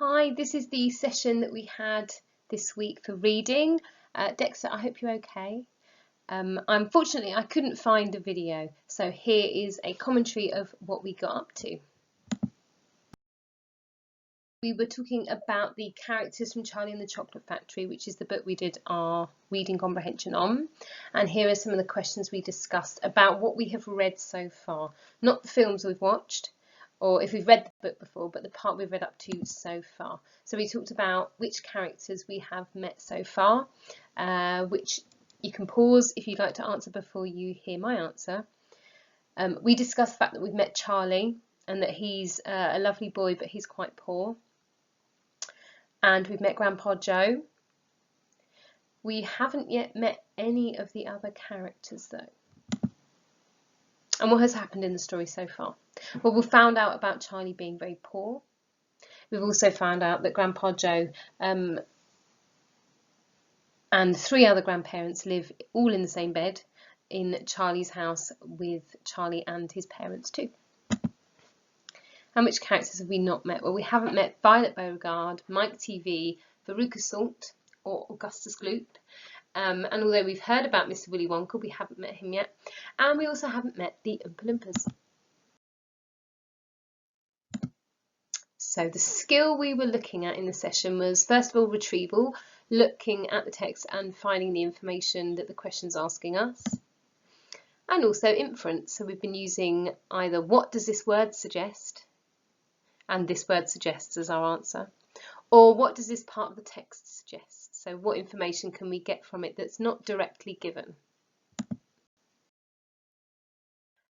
Hi, this is the session that we had this week for reading. Dexter, I hope you're okay. Unfortunately, I couldn't find a video, so here is a commentary of what we got up to. We were talking about the characters from Charlie and the Chocolate Factory, which is the book we did our reading comprehension on. And here are some of the questions we discussed about what we have read so far. Not the films we've watched, or if we've read the book before, but the part we've read up to so far. So we talked about which characters we have met so far, which you can pause if you'd like to answer before you hear my answer. We discussed the fact that we've met Charlie and that he's a lovely boy, but he's quite poor. And we've met Grandpa Joe. We haven't yet met any of the other characters though. And what has happened in the story so far? Well, we've found out about Charlie being very poor. We've also found out that Grandpa Joe and 3 other grandparents live all in the same bed in Charlie's house with Charlie and his parents too. And which characters have we not met? Well, we haven't met Violet Beauregard, Mike TV, Veruca Salt or Augustus Gloop. And although we've heard about Mr. Willy Wonka, we haven't met him yet. And we also haven't met the Oompa Loompas. So the skill we were looking at in the session was, first of all, retrieval, looking at the text and finding the information that the question's asking us. And also inference. So we've been using either what does this word suggest? And this word suggests as our answer. Or what does this part of the text suggest? So what information can we get from it that's not directly given?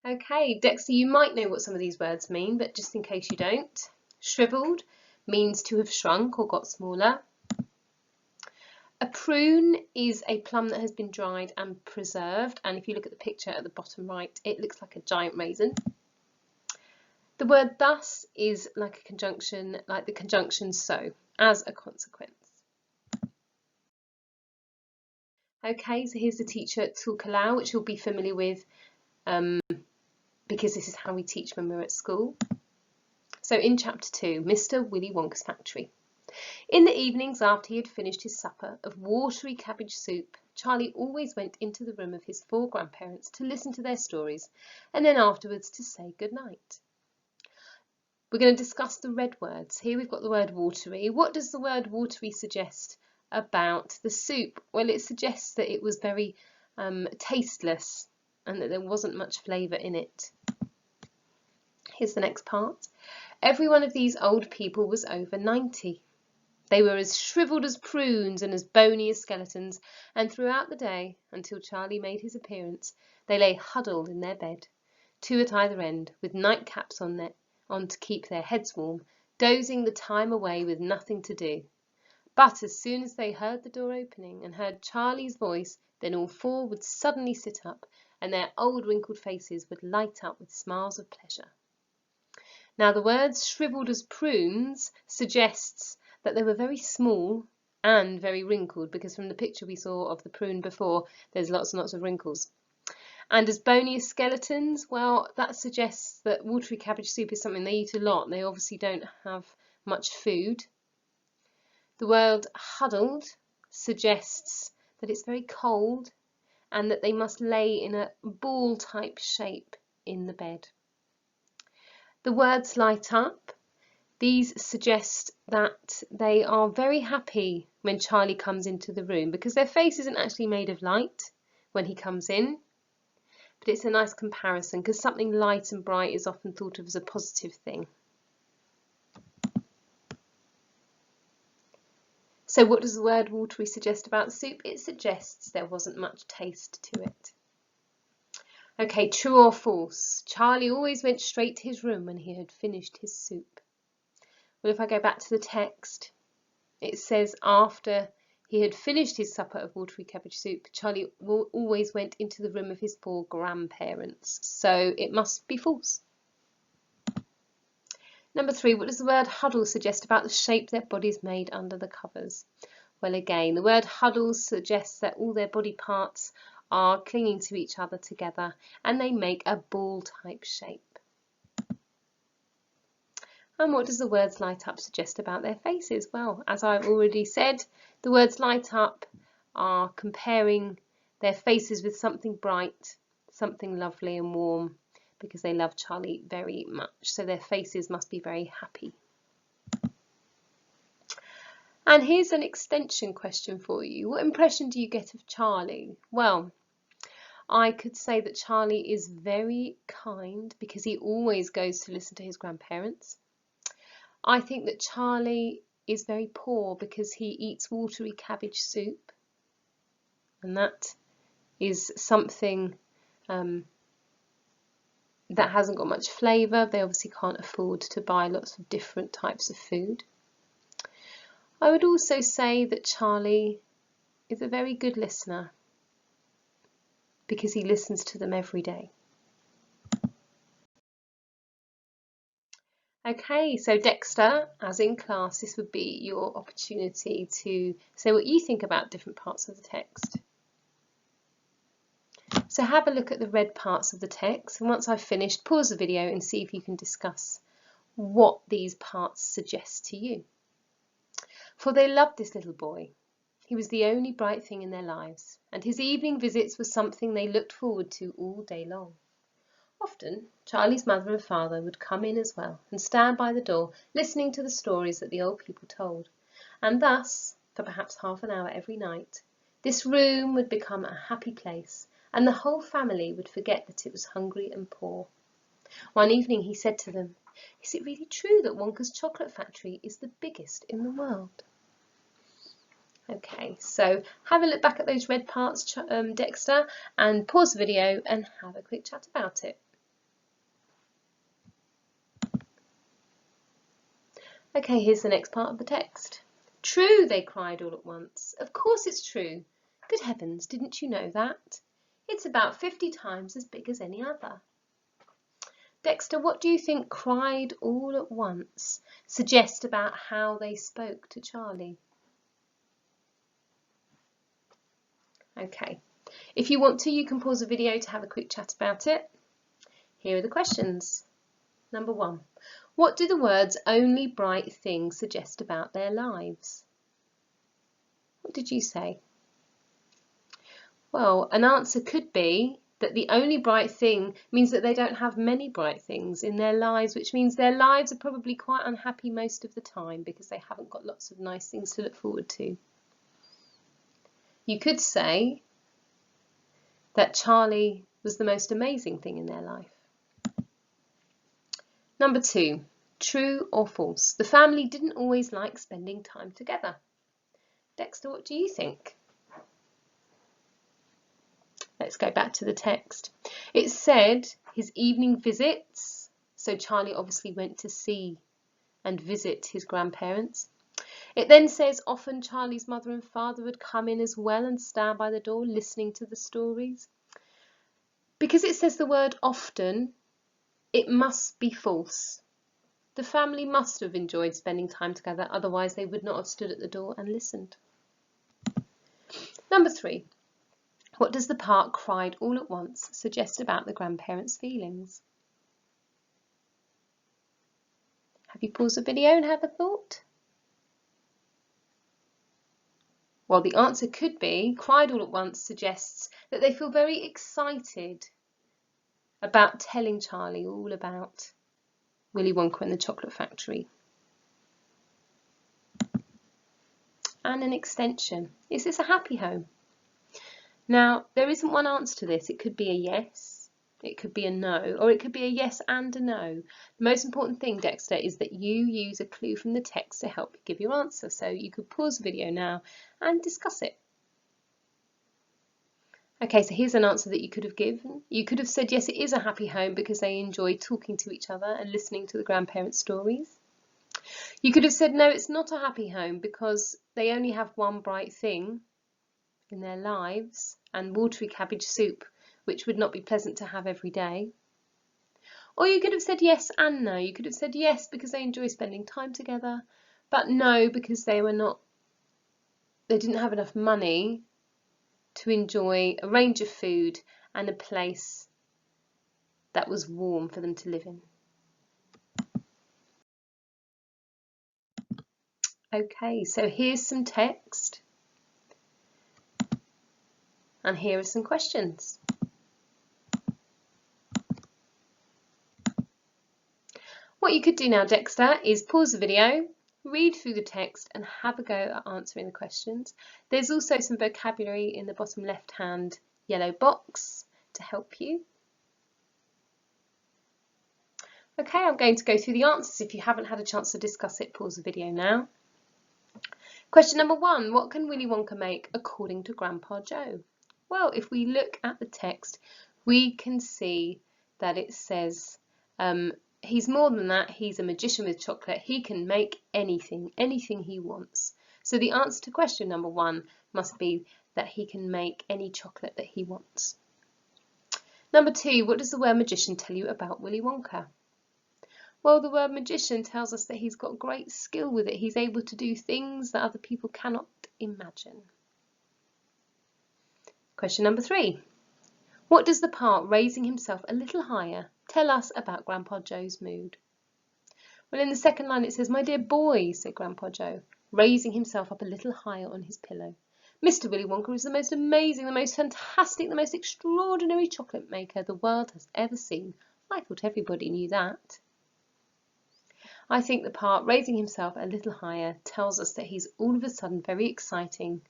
Okay, Dexter, you might know what some of these words mean, but just in case you don't. Shriveled means to have shrunk or got smaller. A prune is a plum that has been dried and preserved, and if you look at the picture at the bottom right, it looks like a giant raisin. The word thus is like a conjunction, like the conjunction so, as a consequence. Okay, so here's the teacher talk aloud, which you'll be familiar with because this is how we teach when we're at school. So in chapter 2, Mr. Willy Wonka's factory. In the evenings after he had finished his supper of watery cabbage soup, Charlie always went into the room of his 4 grandparents to listen to their stories and then afterwards to say good night. We're going to discuss the red words. Here we've got the word watery. What does the word watery suggest about the soup? Well, it suggests that it was very tasteless and that there wasn't much flavour in it. Here's the next part. Every one of these old people was over 90. They were as shrivelled as prunes and as bony as skeletons, and throughout the day, until Charlie made his appearance, they lay huddled in their bed, 2 at either end, with nightcaps on to keep their heads warm, dozing the time away with nothing to do. But as soon as they heard the door opening and heard Charlie's voice, then all 4 would suddenly sit up, and their old wrinkled faces would light up with smiles of pleasure. Now the words shrivelled as prunes suggests that they were very small and very wrinkled, because from the picture we saw of the prune before, there's lots and lots of wrinkles. And as bony as skeletons, well, that suggests that watery cabbage soup is something they eat a lot. They obviously don't have much food. The word huddled suggests that it's very cold and that they must lay in a ball-type shape in the bed. The words light up. These suggest that they are very happy when Charlie comes into the room, because their face isn't actually made of light when he comes in. But it's a nice comparison because something light and bright is often thought of as a positive thing. So what does the word watery suggest about the soup? It suggests there wasn't much taste to it. Okay, true or false? Charlie always went straight to his room when he had finished his soup. Well, if I go back to the text, it says after he had finished his supper of watery cabbage soup, Charlie always went into the room of his 4 grandparents. So it must be false. Number 3, what does the word huddle suggest about the shape their bodies made under the covers? Well, again, the word huddle suggests that all their body parts are clinging to each other together and they make a ball-type shape. And what does the words light up suggest about their faces? Well, as I've already said, the words light up are comparing their faces with something bright, something lovely and warm, because they love Charlie very much. So their faces must be very happy. And here's an extension question for you. What impression do you get of Charlie? Well, I could say that Charlie is very kind because he always goes to listen to his grandparents. I think that Charlie is very poor because he eats watery cabbage soup, and that is something that hasn't got much flavour. They obviously can't afford to buy lots of different types of food. I would also say that Charlie is a very good listener because he listens to them every day. Okay, so Dexter, as in class, this would be your opportunity to say what you think about different parts of the text. So have a look at the red parts of the text, and once I've finished, pause the video and see if you can discuss what these parts suggest to you. For they loved this little boy. He was the only bright thing in their lives, and his evening visits were something they looked forward to all day long. Often, Charlie's mother and father would come in as well and stand by the door listening to the stories that the old people told, and thus, for perhaps half an hour every night, this room would become a happy place, and the whole family would forget that it was hungry and poor. One evening he said to them, "Is it really true that Wonka's chocolate factory is the biggest in the world?" Okay, so have a look back at those red parts, Dexter, and pause the video and have a quick chat about it. Okay, here's the next part of the text. "True," they cried all at once. "Of course it's true. Good heavens, didn't you know that? It's about 50 times as big as any other." Dexter, what do you think "cried all at once" suggest about how they spoke to Charlie? Okay, if you want to, you can pause the video to have a quick chat about it. Here are the questions. Number 1. What do the words "only bright thing" suggest about their lives? What did you say? Well, an answer could be that the only bright thing means that they don't have many bright things in their lives, which means their lives are probably quite unhappy most of the time because they haven't got lots of nice things to look forward to. You could say that Charlie was the most amazing thing in their life. Number 2, true or false? The family didn't always like spending time together. Dexter, what do you think? Let's go back to the text. It said his evening visits, so Charlie obviously went to see and visit his grandparents. It then says often Charlie's mother and father would come in as well and stand by the door listening to the stories. Because it says the word often, it must be false. The family must have enjoyed spending time together, otherwise they would not have stood at the door and listened. Number 3. What does the part "cried all at once" suggest about the grandparents' feelings? Have you paused the video and had a thought? Well, the answer could be "cried all at once" suggests that they feel very excited about telling Charlie all about Willy Wonka and the Chocolate Factory. And an extension. Is this a happy home? Now, there isn't one answer to this. It could be a yes, it could be a no, or it could be a yes and a no. The most important thing, Dexter, is that you use a clue from the text to help you give your answer. So you could pause the video now and discuss it. Okay, so here's an answer that you could have given. You could have said yes, it is a happy home because they enjoy talking to each other and listening to the grandparents' stories. You could have said no, it's not a happy home because they only have one bright thing in their lives, and watery cabbage soup, which would not be pleasant to have every day. Or you could have said yes and no. You could have said yes because they enjoy spending time together, but no because they didn't have enough money to enjoy a range of food and a place that was warm for them to live in. Okay, so here's some text and here are some questions. What you could do now, Dexter, is pause the video, read through the text and have a go at answering the questions. There's also some vocabulary in the bottom left-hand yellow box to help you. Okay, I'm going to go through the answers. If you haven't had a chance to discuss it, pause the video now. Question number 1, what can Willy Wonka make according to Grandpa Joe? Well, if we look at the text, we can see that it says he's more than that, he's a magician with chocolate. He can make anything he wants. So the answer to question number 1 must be that he can make any chocolate that he wants. Number 2, what does the word magician tell you about Willy Wonka? Well, the word magician tells us that he's got great skill with it. He's able to do things that other people cannot imagine. Question number 3. What does the part raising himself a little higher tell us about Grandpa Joe's mood? Well, in the second line it says, "My dear boy," said Grandpa Joe, raising himself up a little higher on his pillow. "Mr. Willy Wonka is the most amazing, the most fantastic, the most extraordinary chocolate maker the world has ever seen. I thought everybody knew that." I think the part raising himself a little higher tells us that he's all of a sudden very excited,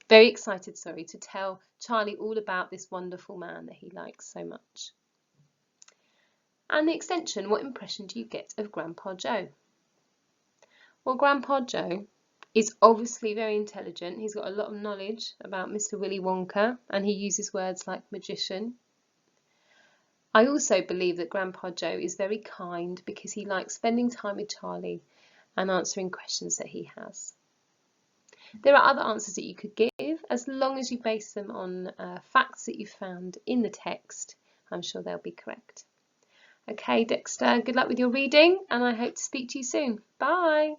to tell Charlie all about this wonderful man that he likes so much. And the extension, what impression do you get of Grandpa Joe? Well, Grandpa Joe is obviously very intelligent. He's got a lot of knowledge about Mr. Willy Wonka and he uses words like magician. I also believe that Grandpa Joe is very kind because he likes spending time with Charlie and answering questions that he has. There are other answers that you could give as long as you base them on facts that you found in the text. I'm sure they'll be correct. Okay, Dexter, good luck with your reading and I hope to speak to you soon. Bye!